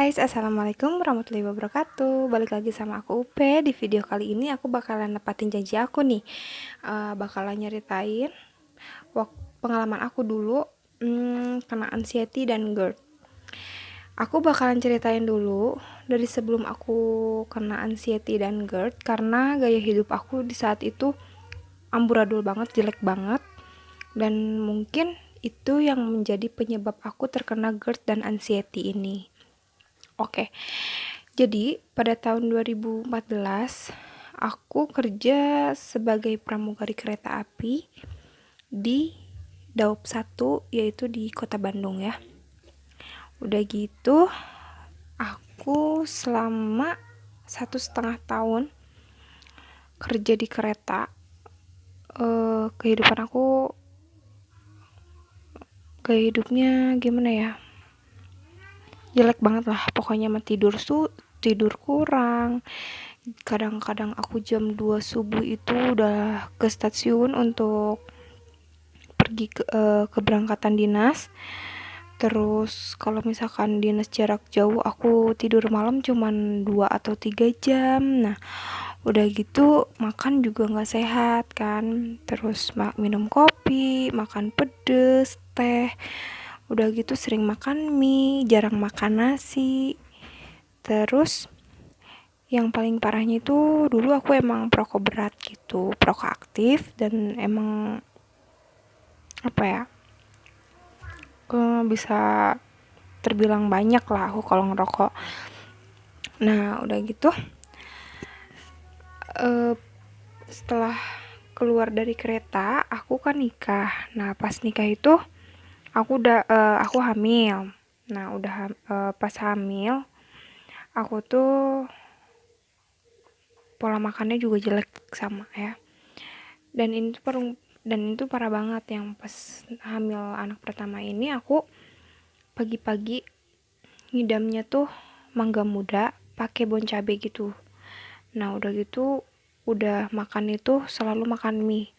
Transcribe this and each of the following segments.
Guys, assalamualaikum warahmatullahi wabarakatuh. Balik lagi sama aku Upe. Di video kali ini aku bakalan nepatin janji aku nih. Bakalan nyeritain pengalaman aku dulu kena anxiety dan GERD. Aku bakalan ceritain dulu dari sebelum aku kena anxiety dan GERD, karena gaya hidup aku di saat itu amburadul banget, jelek banget, dan mungkin itu yang menjadi penyebab aku terkena GERD dan anxiety ini. Oke, jadi pada tahun 2014 aku kerja sebagai pramugari kereta api di Daop 1, yaitu di kota Bandung ya. Udah gitu aku selama 1,5 tahun kerja di kereta. Kehidupan aku, gaya hidupnya gimana ya, jelek banget lah pokoknya. Tidur kurang. Kadang-kadang aku jam 2 subuh itu udah ke stasiun untuk pergi ke keberangkatan dinas. Terus kalau misalkan dinas jarak jauh, aku tidur malam cuman 2 atau 3 jam. Nah, udah gitu makan juga nggak sehat kan. Terus minum kopi, makan pedes, teh. Udah gitu sering makan mie, jarang makan nasi. Terus yang paling parahnya itu dulu aku emang perokok berat gitu, perokok aktif, dan emang apa ya, bisa terbilang banyak lah aku kalau ngerokok. Nah udah gitu setelah keluar dari kereta aku kan nikah. Nah pas nikah itu aku hamil. Nah pas hamil aku tuh pola makannya juga jelek sama ya. Dan itu parah banget. Yang pas hamil anak pertama ini, aku pagi-pagi ngidamnya tuh mangga muda pakai bon cabe gitu. Nah udah gitu udah makan itu selalu makan mie.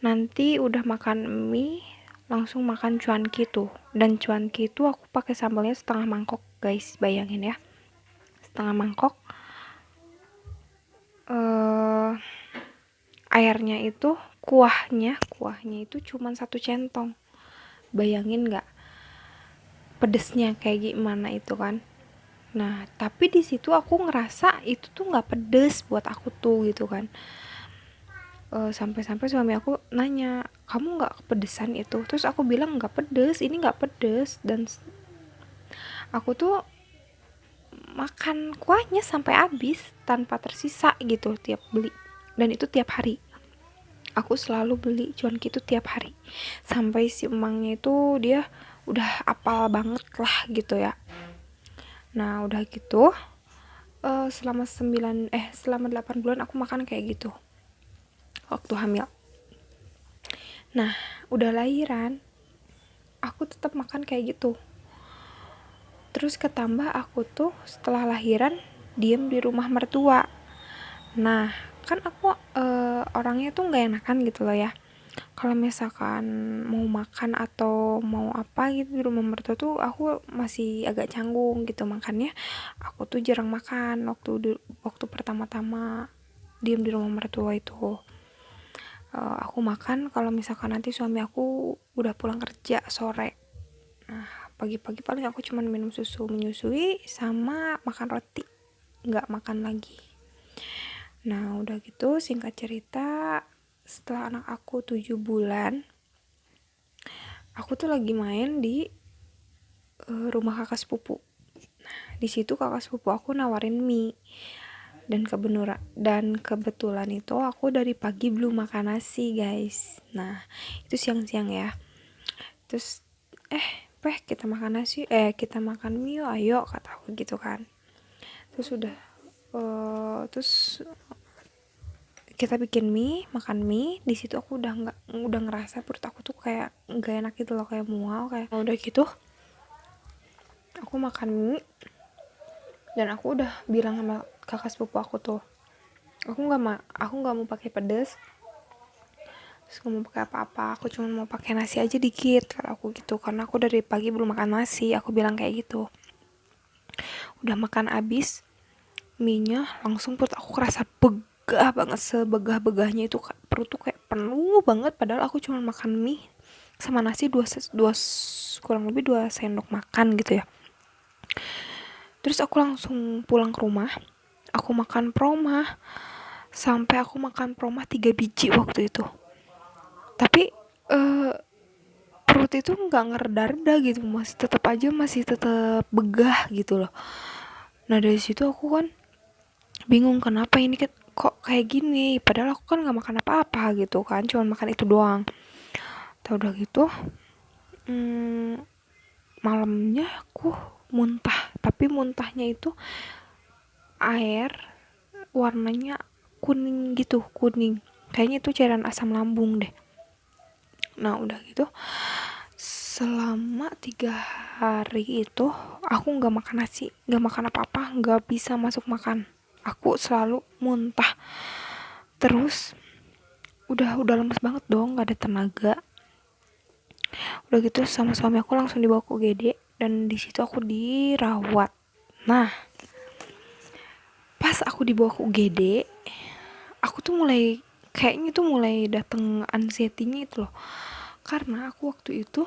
Nanti udah makan mie langsung makan cuanki tuh. Dan cuanki itu aku pakai sambalnya setengah mangkok guys, bayangin ya, setengah mangkok. Airnya itu kuahnya itu cuman 1 centong. Bayangin nggak pedesnya kayak gimana itu kan. Nah tapi di situ aku ngerasa itu tuh nggak pedes buat aku tuh gitu kan. Sampai-sampai suami aku nanya, kamu nggak kepedesan itu? Terus aku bilang nggak pedes, ini nggak pedes. Dan aku tuh makan kuahnya sampai habis tanpa tersisa gitu tiap beli. Dan itu tiap hari aku selalu beli cuanki itu tiap hari, sampai si emangnya itu dia udah apal banget lah gitu ya. Nah udah gitu selama 8 bulan aku makan kayak gitu waktu hamil. Nah udah lahiran aku tetap makan kayak gitu. Terus ketambah aku tuh setelah lahiran diem di rumah mertua. Nah kan aku orangnya tuh nggak enakan gitu loh ya, kalau misalkan mau makan atau mau apa gitu di rumah mertua tuh aku masih agak canggung gitu. Makanya aku tuh jarang makan waktu pertama-tama diem di rumah mertua itu. Aku makan kalau misalkan nanti suami aku udah pulang kerja sore. Nah pagi-pagi paling aku cuman minum susu menyusui sama makan roti, nggak makan lagi. Nah udah gitu singkat cerita, setelah anak aku 7 bulan aku tuh lagi main di rumah kakak sepupu. Di situ kakak sepupu aku nawarin mie, dan kebetulan itu aku dari pagi belum makan nasi guys. Nah itu siang-siang ya. Terus kita makan nasi, kita makan mie yuk, ayo kata aku gitu kan. Terus kita bikin mie, makan mie. Di situ aku udah ngerasa perut aku tuh kayak nggak enak gitu loh, kayak mual kayak. Udah gitu aku makan mie dan aku udah bilang sama kakak sepupu aku tuh, aku nggak mau pakai pedas, terus nggak mau pakai apa-apa, aku cuma mau pakai nasi aja dikit kata aku gitu, karena aku dari pagi belum makan nasi, aku bilang kayak gitu. Udah makan abis mie-nya, langsung perut aku kerasa begah banget, sebegah-begahnya itu perut tuh kayak penuh banget, padahal aku cuma makan mie sama nasi kurang lebih 2 sendok makan gitu ya. Terus aku langsung pulang ke rumah, aku makan promah, sampai aku makan promah 3 biji waktu itu. Tapi perut itu nggak ngereda-reda gitu, masih tetap begah gitu loh. Nah dari situ aku kan bingung, kenapa ini kok kayak gini, padahal aku kan nggak makan apa-apa gitu kan, cuma makan itu doang. Tahu udah gitu, malamnya aku muntah, tapi muntahnya itu air warnanya kuning gitu, kuning, kayaknya itu cairan asam lambung deh. Nah udah gitu, selama 3 hari itu aku nggak makan nasi, nggak makan apa-apa, nggak bisa masuk makan, aku selalu muntah terus. Udah lemes banget dong, nggak ada tenaga. Udah gitu sama suami aku langsung dibawa ke UGD, dan di situ aku dirawat. Nah pas aku dibawa ke UGD, aku tuh mulai dateng anxiety-nya itu loh, karena aku waktu itu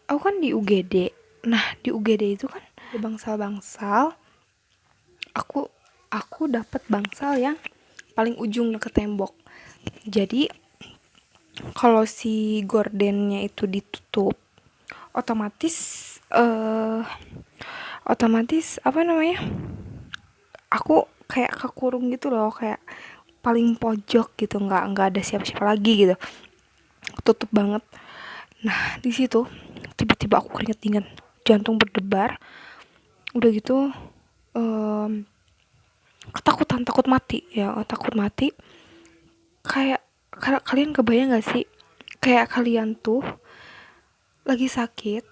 aku kan di UGD. Nah di UGD itu kan ada bangsal-bangsal. Aku dapat bangsal yang paling ujung deket tembok. Jadi kalau si gordennya itu ditutup, otomatis apa namanya, aku kayak kekurung gitu loh, kayak paling pojok gitu, nggak ada siapa-siapa lagi gitu, tutup banget. Nah di situ tiba-tiba aku keringet dingin, jantung berdebar. Udah gitu ketakutan, takut mati. Kayak kalian kebayang gak sih, kayak kalian tuh lagi sakit,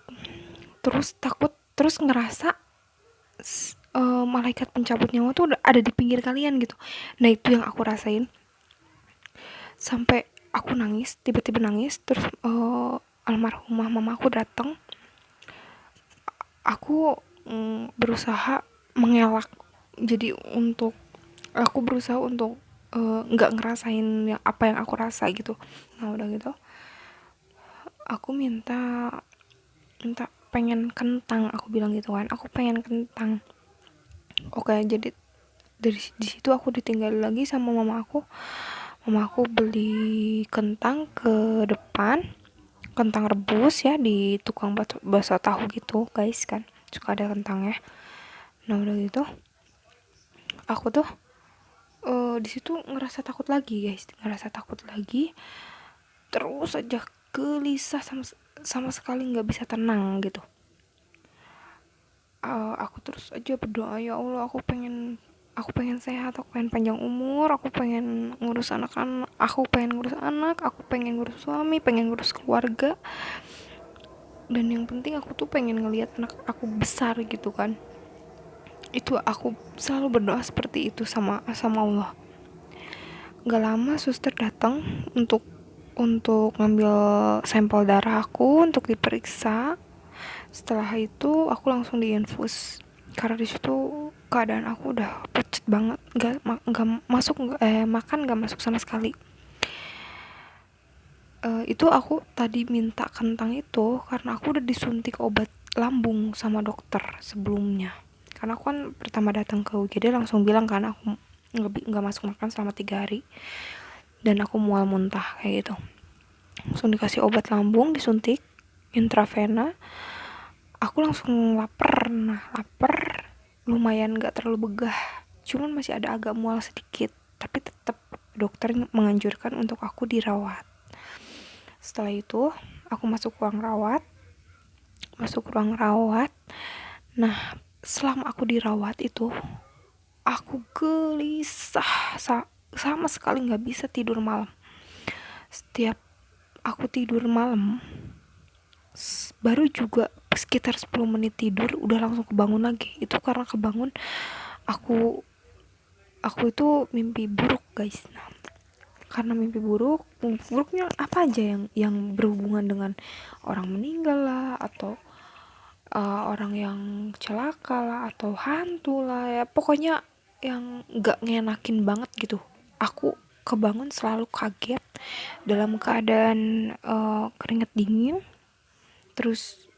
terus takut, terus ngerasa malaikat pencabut nyawa tuh udah ada di pinggir kalian gitu. Nah itu yang aku rasain, sampai aku nangis, tiba-tiba nangis. Terus almarhumah mama aku datang. Aku berusaha mengelak, jadi aku berusaha untuk nggak ngerasain apa yang aku rasa gitu. Nah udah gitu aku minta pengen kentang, aku bilang gitu kan, aku pengen kentang. Oke, jadi di situ aku ditinggal lagi sama mama aku. Mama aku beli kentang ke depan, kentang rebus ya, di tukang bakso tahu gitu guys, kan suka ada kentangnya. Nah udah gitu aku tuh di situ ngerasa takut lagi guys, terus aja gelisah, sama sekali nggak bisa tenang gitu. Aku terus aja berdoa, ya Allah, aku pengen sehat, aku pengen panjang umur, aku pengen ngurus anak, aku pengen ngurus suami, pengen ngurus keluarga, dan yang penting aku tuh pengen ngelihat anak aku besar gitu kan. Itu aku selalu berdoa seperti itu sama Allah. Gak lama suster datang untuk ngambil sampel darah aku untuk diperiksa. Setelah itu aku langsung diinfus, karena di situ keadaan aku udah pucet banget, makan nggak masuk sama sekali. Itu aku tadi minta kentang itu karena aku udah disuntik obat lambung sama dokter sebelumnya. Karena aku kan pertama datang ke UGD langsung bilang kan aku nggak masuk makan selama 3 hari dan aku mual muntah kayak gitu. Langsung dikasih obat lambung, disuntik intravena. Aku langsung lapar. Nah lapar lumayan gak terlalu begah, cuman masih ada agak mual sedikit, tapi tetap dokter menganjurkan untuk aku dirawat. Setelah itu aku masuk ruang rawat. Nah selama aku dirawat itu aku gelisah, sama sekali gak bisa tidur malam. Setiap aku tidur malam baru juga sekitar 10 menit tidur udah langsung kebangun lagi. Itu karena kebangun aku itu mimpi buruk guys. Nah karena mimpi buruknya apa aja yang berhubungan dengan orang meninggal lah, atau orang yang celaka lah atau hantu lah ya, pokoknya yang nggak ngenakin banget gitu. Aku kebangun selalu kaget dalam keadaan keringet dingin, terus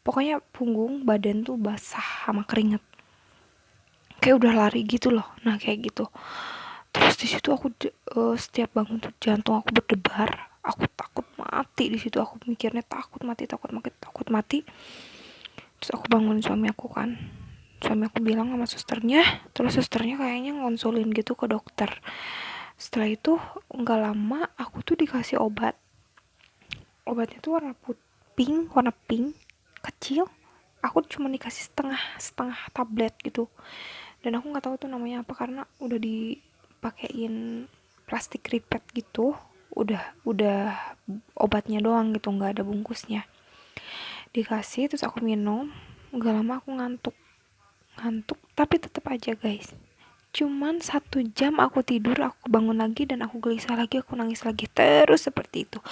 pokoknya punggung badan tuh basah sama keringet, kayak udah lari gitu loh. Nah kayak gitu. Terus di situ aku setiap bangun tuh jantung aku berdebar, aku takut mati. Di situ aku mikirnya takut mati, takut mati, takut mati. Terus aku bangun suami aku kan, suami aku bilang sama susternya, terus susternya kayaknya ngonsulin gitu ke dokter. Setelah itu nggak lama aku tuh dikasih obatnya tuh warna pink kecil. Aku cuma dikasih setengah setengah tablet gitu, dan aku nggak tahu tuh namanya apa karena udah dipakein plastik ripet gitu. Udah obatnya doang gitu, nggak ada bungkusnya. Dikasih, terus aku minum. Nggak lama aku ngantuk, tapi tetap aja guys, cuman 1 jam aku tidur, aku bangun lagi dan aku gelisah lagi, aku nangis lagi, terus seperti itu.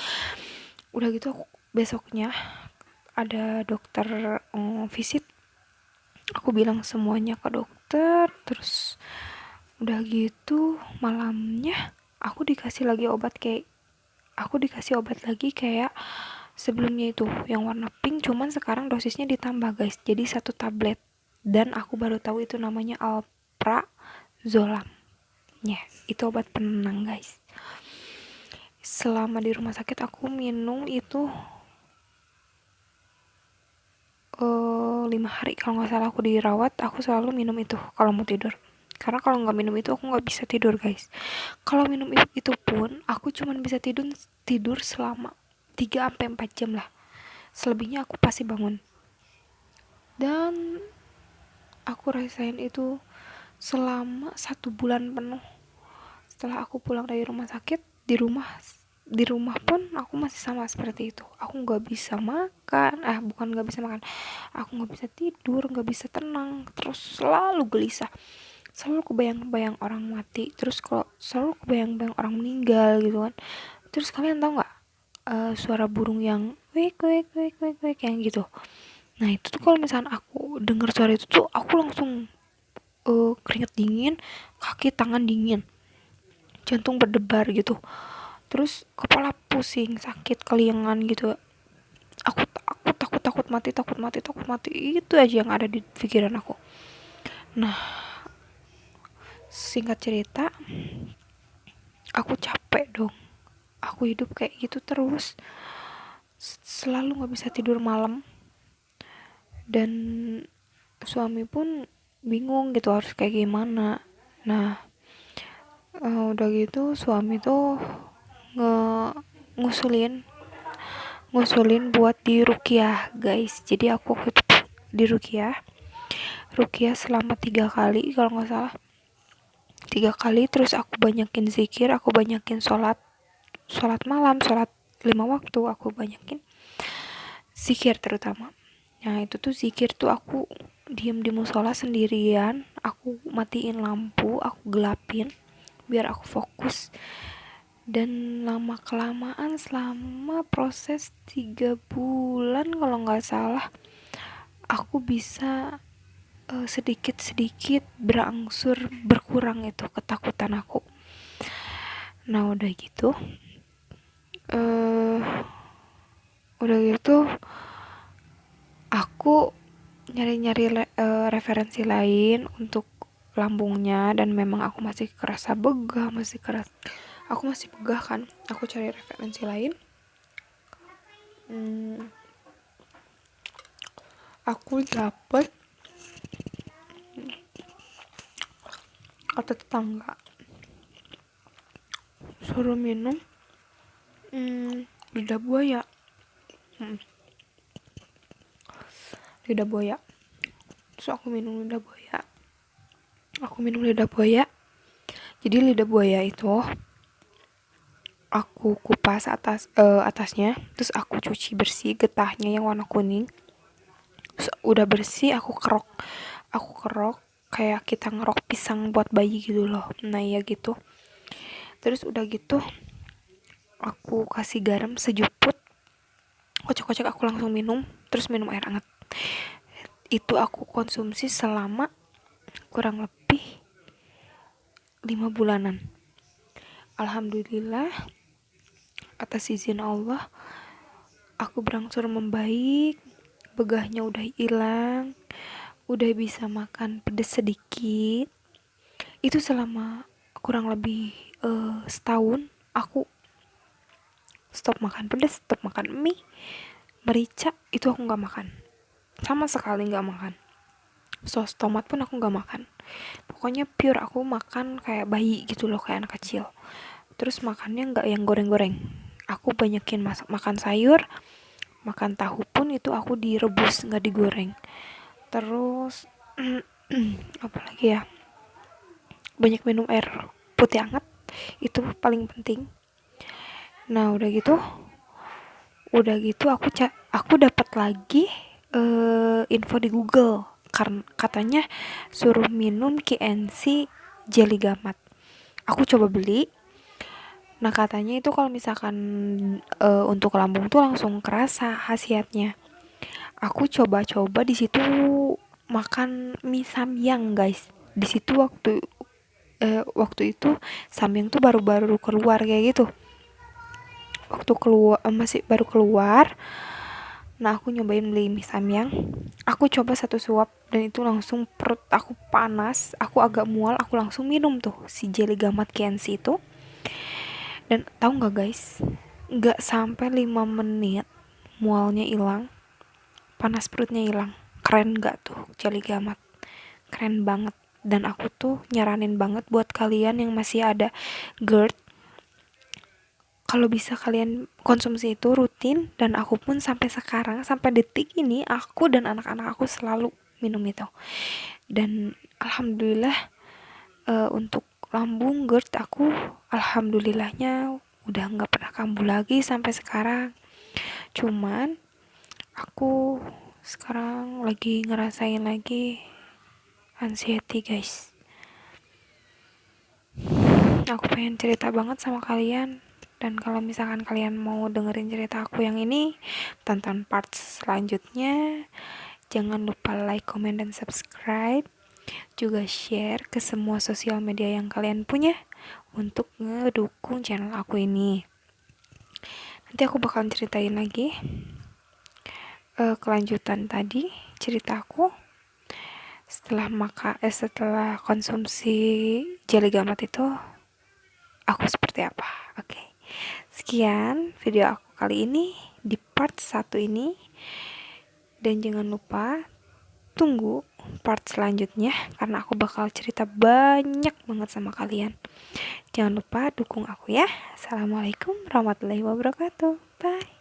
Udah gitu aku besoknya ada dokter visit, aku bilang semuanya ke dokter. Terus udah gitu malamnya aku dikasih obat lagi kayak sebelumnya itu yang warna pink, cuman sekarang dosisnya ditambah guys, jadi 1 tablet. Dan aku baru tahu itu namanya alprazolam. Ya, itu obat penenang guys. Selama di rumah sakit aku minum itu 5 hari kalau nggak salah aku dirawat. Aku selalu minum itu kalau mau tidur, karena kalau nggak minum itu aku nggak bisa tidur guys. Kalau minum itu pun aku cuman bisa tidur selama 3-4 jam lah, selebihnya aku pasti bangun. Dan aku rasain itu selama 1 bulan penuh. Setelah aku pulang dari rumah sakit, di rumah pun aku masih sama seperti itu. Aku nggak bisa makan, bukan nggak bisa makan, aku nggak bisa tidur, nggak bisa tenang, terus selalu gelisah, selalu kebayang-bayang orang mati, terus kalau selalu kebayang-bayang orang meninggal gitu kan. Terus kalian tahu nggak suara burung yang wek wek wek wek wek yang gitu. Nah itu tuh kalau misalnya aku dengar suara itu tuh aku langsung keringet dingin, kaki tangan dingin, jantung berdebar gitu, terus kepala pusing, sakit, keliengan gitu. Aku takut mati, takut mati, takut mati, itu aja yang ada di pikiran aku. Nah singkat cerita, aku capek dong, aku hidup kayak gitu terus, selalu nggak bisa tidur malam. Dan suami pun bingung gitu harus kayak gimana. Nah udah gitu suami tuh nge ngusulin ngusulin buat di rukiah guys. Jadi aku waktu itu di rukiah selama 3 kali kalau nggak salah, 3 kali. Terus aku banyakin zikir, aku banyakin sholat malam, sholat 5 waktu, aku banyakin zikir terutama. Nah itu tuh zikir tuh aku diem di musola sendirian, aku matiin lampu, aku gelapin biar aku fokus. Dan lama kelamaan selama proses 3 bulan kalau nggak salah, aku bisa sedikit-sedikit berangsur berkurang itu ketakutan aku. Nah eh udah gitu aku nyari-nyari referensi lain untuk lambungnya, dan memang aku masih kerasa begah, aku masih begah kan. Aku cari referensi lain. Aku dapet kata tetangga suruh minum lidah buaya. Lidah buaya. Terus aku minum lidah buaya. Jadi lidah buaya itu aku kupas atasnya, terus aku cuci bersih getahnya yang warna kuning. Terus udah bersih aku kerok kayak kita ngerok pisang buat bayi gitu loh. Nah ya gitu. Terus udah gitu aku kasih garam sejuput, kocok-kocok, aku langsung minum, terus minum air hangat. Itu aku konsumsi selama kurang lebih 5 bulanan. Alhamdulillah, atas izin Allah, aku berangsur membaik, begahnya udah hilang, udah bisa makan pedas sedikit. Itu selama kurang lebih setahun aku stop makan pedas, stop makan mie, merica itu aku nggak makan, sama sekali nggak makan. Sos tomat pun aku nggak makan. Pokoknya pure aku makan kayak bayi gitu loh, kayak anak kecil. Terus makannya nggak yang goreng-goreng. Aku banyakin makan sayur, makan tahu pun itu aku direbus, nggak digoreng. Terus apalagi ya, banyak minum air putih hangat, itu paling penting. Nah udah gitu aku dapat lagi info di Google, karena katanya suruh minum KNC jelly gamat. Aku coba beli. Nah katanya itu kalau misalkan untuk lambung tuh langsung kerasa khasiatnya. Aku coba-coba di situ makan mie samyang guys. Di situ waktu itu samyang tuh baru-baru keluar kayak gitu. Waktu keluar masih baru keluar. Nah aku nyobain beli mie samyang. Aku coba satu suap dan itu langsung perut aku panas. Aku agak mual. Aku langsung minum tuh si jelly gamat KNC itu. Dan tahu nggak guys, nggak sampai 5 menit mualnya hilang, panas perutnya hilang. Keren nggak tuh jelly gamat? Keren banget. Dan aku tuh nyaranin banget buat kalian yang masih ada GERD, kalau bisa kalian konsumsi itu rutin. Dan aku pun sampai sekarang, sampai detik ini, aku dan anak-anak aku selalu minum itu. Dan alhamdulillah, untuk lambung GERD aku alhamdulillahnya udah nggak pernah kambuh lagi sampai sekarang. Cuman aku sekarang lagi ngerasain lagi anxiety guys. Aku pengen cerita banget sama kalian. Dan kalau misalkan kalian mau dengerin cerita aku yang ini, tonton part selanjutnya. Jangan lupa like, comment, dan subscribe. Juga share ke semua sosial media yang kalian punya untuk ngedukung channel aku ini. Nanti aku bakalan ceritain lagi kelanjutan tadi cerita aku setelah konsumsi jelly gamat itu, aku seperti apa. Oke. Sekian video aku kali ini di part 1 ini. Dan jangan lupa tunggu part selanjutnya, karena aku bakal cerita banyak banget sama kalian. Jangan lupa dukung aku ya. Assalamualaikum warahmatullahi wabarakatuh. Bye.